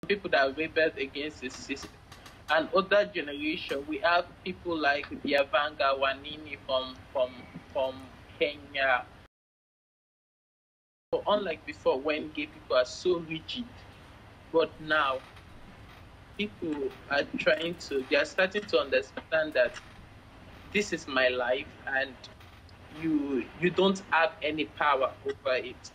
people that rebelled against the system. And other generation, we have people like Biavanga Wanini from Kenya. So unlike before, when gay people are so rigid, but now people are they are starting to understand that this is my life, and you don't have any power over it.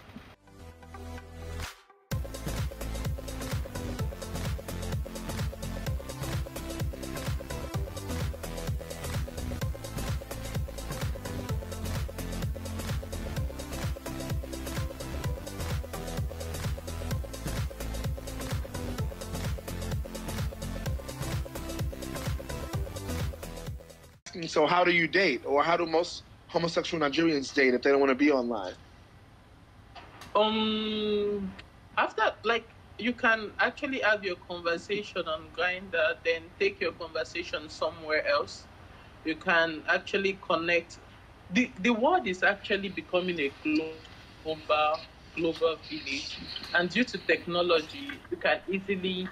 So how do you date, or how do most homosexual Nigerians date if they don't want to be online? After, like, you can actually have your conversation on Grindr, then take your conversation somewhere else. You can actually connect. The world is actually becoming a global village, and due to technology, you can easily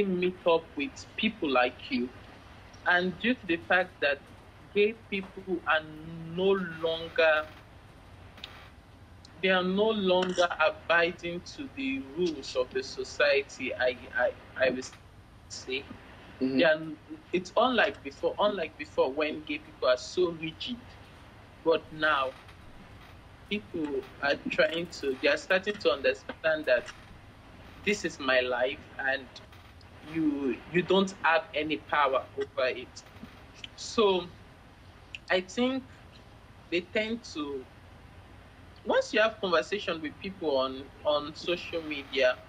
meet up with people like you. And due to the fact that gay people are no longer abiding to the rules of the society, I will say. It's unlike before. Unlike before, when gay people are so rigid, but now people are they are starting to understand that this is my life, and you don't have any power over it. So I think they tend to, once you have conversation with people on social media,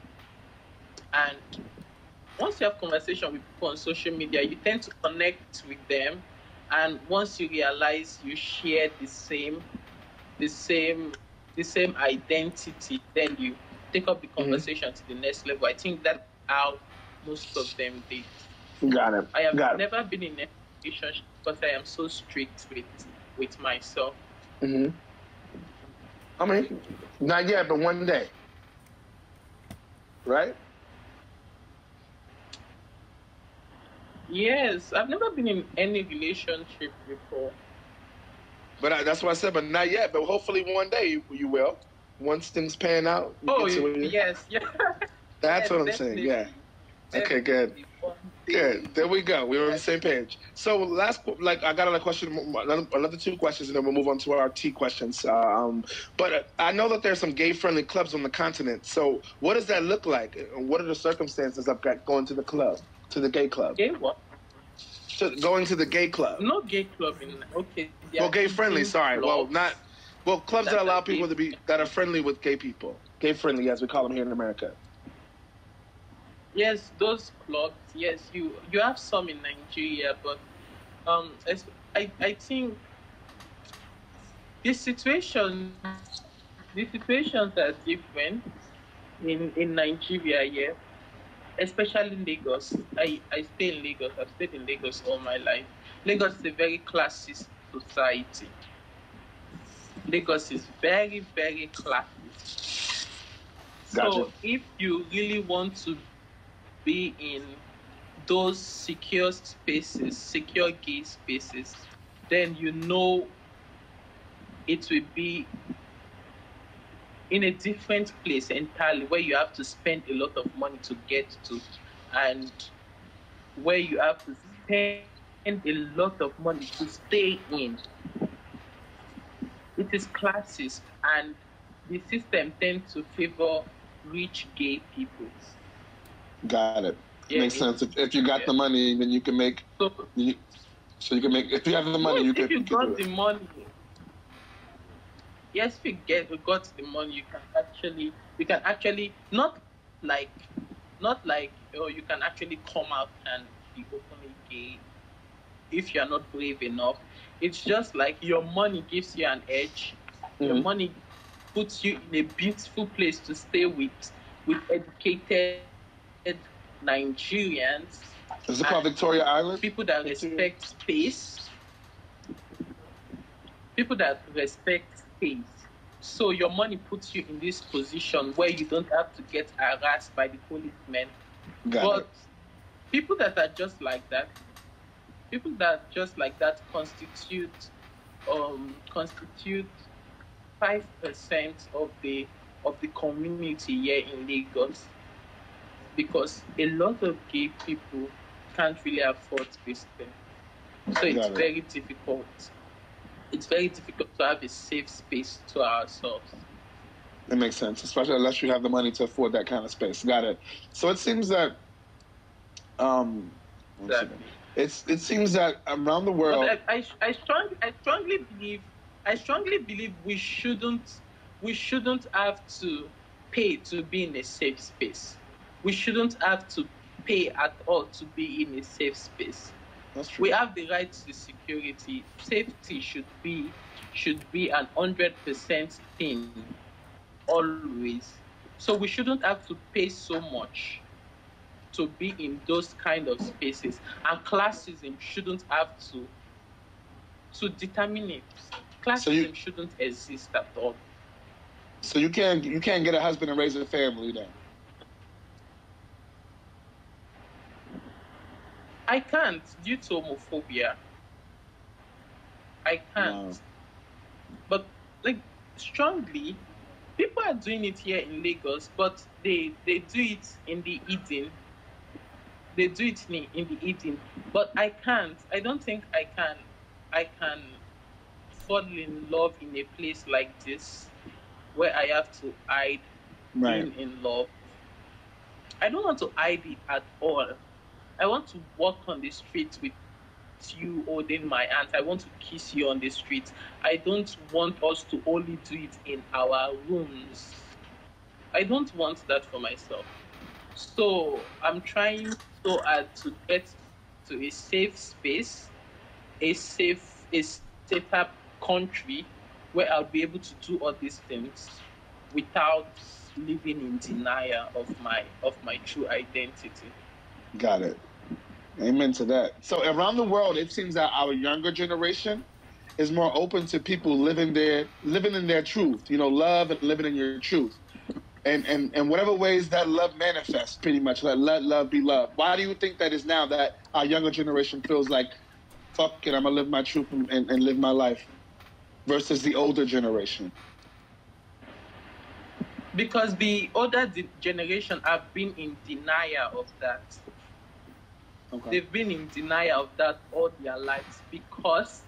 and once you have conversation with people on social media, you tend to connect with them, and once you realize you share the same identity, then you take up the conversation to the next level. I think that's how most of them did. Got it. I have never been in a relationship because I am so strict with myself. I mean, not yet, but one day, right? Yes, I've never been in any relationship before. But that's what I said. But not yet. But hopefully one day you will. Once things pan out. Yes, yeah. That's what I'm saying. Yeah. Okay, good. Good. There we go. We're on the same page. So I got another question, another two questions, and then we'll move on to our T questions. But I know that there's some gay-friendly clubs on the continent. So what does that look like? What are the circumstances of going to the club, to the gay club? Gay what? Going to the gay club. No gay club okay. Well, gay-friendly. Sorry. Clubs clubs that allow people that are friendly with gay people. Gay-friendly, as we call them here in America. Yes, those clubs. Yes, you have some in Nigeria, but I think the situations are different in Nigeria. Yeah, especially in Lagos. I stay in Lagos. I've stayed in Lagos all my life. Lagos is a very classist society. Lagos is very, very classist. Gotcha. So if you really want to be in those secure spaces, secure gay spaces, then it will be in a different place entirely, where you have to spend a lot of money to get to, and where you have to spend a lot of money to stay in. It is classist, and the system tends to favor rich gay people. Got it. Yeah, makes sense. If you got the money, then you can make. So you can make. If you have the money, you can. If you got the money, yes. If you got the money, you can actually not like you can actually come out and be openly gay if you are not brave enough. It's just like your money gives you an edge. Your money puts you in a beautiful place to stay with educated Nigerians. Is it called Victoria Island? People that respect space. People that respect space. So your money puts you in this position where you don't have to get harassed by the policemen. But people that are just like that, constitute 5% of the community here in Lagos, because a lot of gay people can't really afford this thing. So it's very difficult. It's very difficult to have a safe space to ourselves. That makes sense, especially unless you have the money to afford that kind of space. Got it. So it seems that exactly. It seems that around the world. But I strongly believe we shouldn't have to pay to be in a safe space. We shouldn't have to pay at all to be in a safe space. That's true. We have the right to security. Safety should be an 100% thing always. So we shouldn't have to pay so much to be in those kind of spaces, and classism shouldn't have to determine it. Classism shouldn't exist at all. So you can't get a husband and raise a family then? I can't, due to homophobia. I can't. Wow. But like strongly, people are doing it here in Lagos, but they do it in the Eden. They do it in the Eden, but I can't. I don't think I can fall in love in a place like this where I have to hide being in love. I don't want to hide it at all. I want to walk on the street with you holding my hand. I want to kiss you on the street. I don't want us to only do it in our rooms. I don't want that for myself. So I'm trying so hard to get to a safe space, a safer country where I'll be able to do all these things without living in denial of my true identity. Got it. Amen to that. So around the world, it seems that our younger generation is more open to people living in their truth. You know, love and living in your truth. And whatever ways that love manifests, pretty much, let love be love. Why do you think that is now that our younger generation feels like, fuck it, I'm going to live my truth and live my life, versus the older generation? Because the older generation have been in denial of that. Okay. They've been in denial of that all their lives because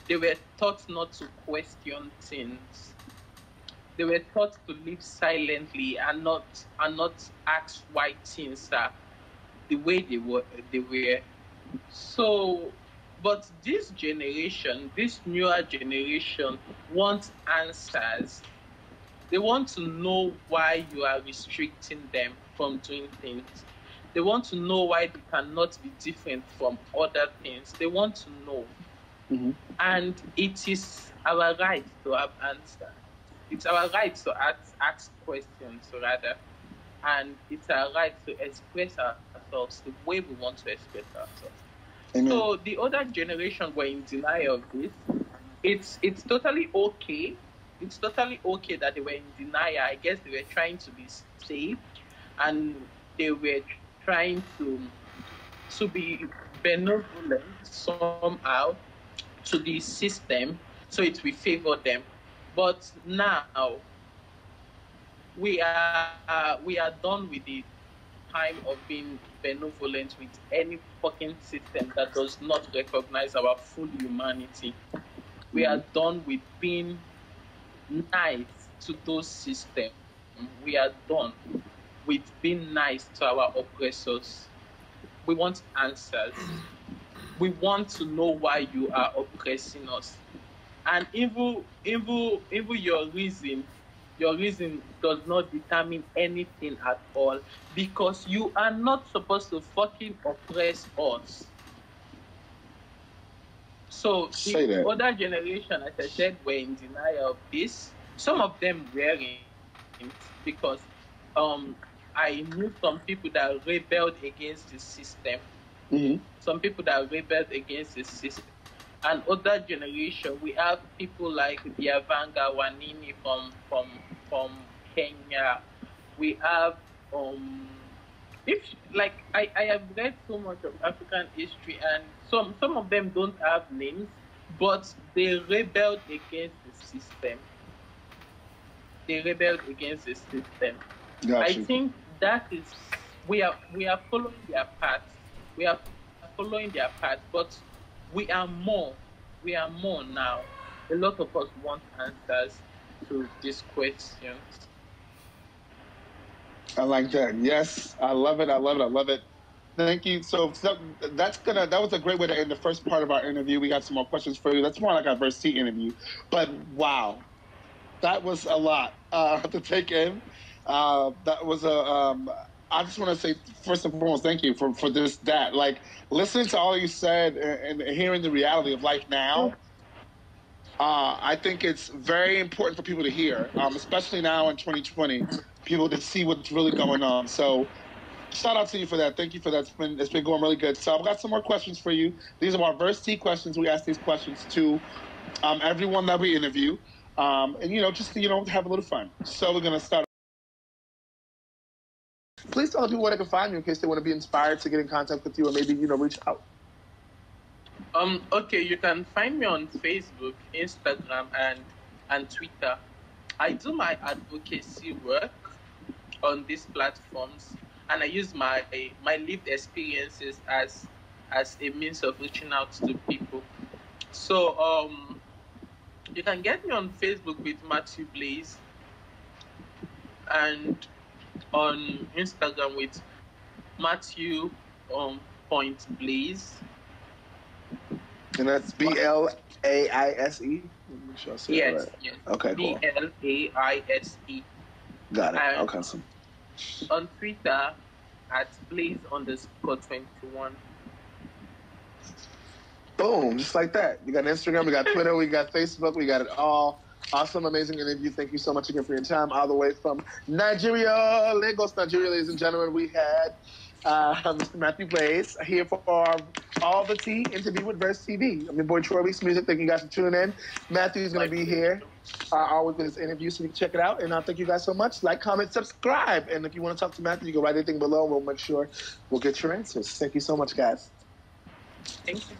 they were taught not to question things. They were taught to live silently and not ask why things are the way they were. So, but this generation, this newer generation, wants answers. They want to know why you are restricting them from doing things. They want to know why they cannot be different from other things. They want to know. Mm-hmm. And it is our right to have answers. It's our right to ask questions, rather. And it's our right to express ourselves the way we want to express ourselves. Amen. So the older generation were in denial of this. It's totally okay. It's totally okay that they were in denial. I guess they were trying to be safe, and they were trying to be benevolent somehow to the system, so it will favor them. But now we are done with the time of being benevolent with any fucking system that does not recognize our full humanity. We are done with being nice to those systems. We are done with being nice to our oppressors. We want answers. We want to know why you are oppressing us. And even your reason does not determine anything at all, because you are not supposed to fucking oppress us. So the older generation, as I said, were in denial of this. Some of them weren't, because I knew some people that rebelled against the system. Mm-hmm. Some people that rebelled against the system. an older generation, we have people like Biavanga Wanini from Kenya. We have if like I have read so much of African history, and some of them don't have names, but they rebelled against the system. They rebelled against the system. I think that is we are following their path. We are following their path, but we are more. We are more now. A lot of us want answers to these questions. I like that. Yes, I love it. I love it. I love it. Thank you. So that was a great way to end the first part of our interview. We got some more questions for you. That's more like a verse T interview. But wow, that was a lot to take in. That was I just want to say first and foremost, thank you for that. Like listening to all you said and hearing the reality of life now. I think it's very important for people to hear, especially now in 2020, people to see what's really going on. So shout out to you for that. Thank you for that. It's been going really good. So I've got some more questions for you. These are our verse T questions. We ask these questions to everyone that we interview. And, just to, have a little fun. So we're going to start. Please tell people where they can find you in case they want to be inspired to get in contact with you or maybe, reach out. Okay, you can find me on Facebook, Instagram, and Twitter. I do my advocacy work on these platforms, and I use my lived experiences as a means of reaching out to people. So you can get me on Facebook with Matthew Blaise, and on Instagram with Matthew point Blaise. And that's BLAISE. Make sure I say yes, that right. Yes. Okay, cool. BLAISE. Got it. And okay. So. On Twitter at Blaise_21. Boom, just like that. We got Instagram, we got Twitter, we got Facebook, we got it all. Awesome, amazing interview. Thank you so much again for your time. All the way from Nigeria, Lagos, Nigeria, ladies and gentlemen, we had Mr. Matthew Blaise here for our All the Tea interview with Verse TV. I'm your boy Troy Weeks Music. Thank you guys for tuning in. Matthew's going to be here always with his interview, so you can check it out. And thank you guys so much. Like, comment, subscribe. And if you want to talk to Matthew, you can write anything below. We'll make sure we'll get your answers. Thank you so much, guys. Thank you.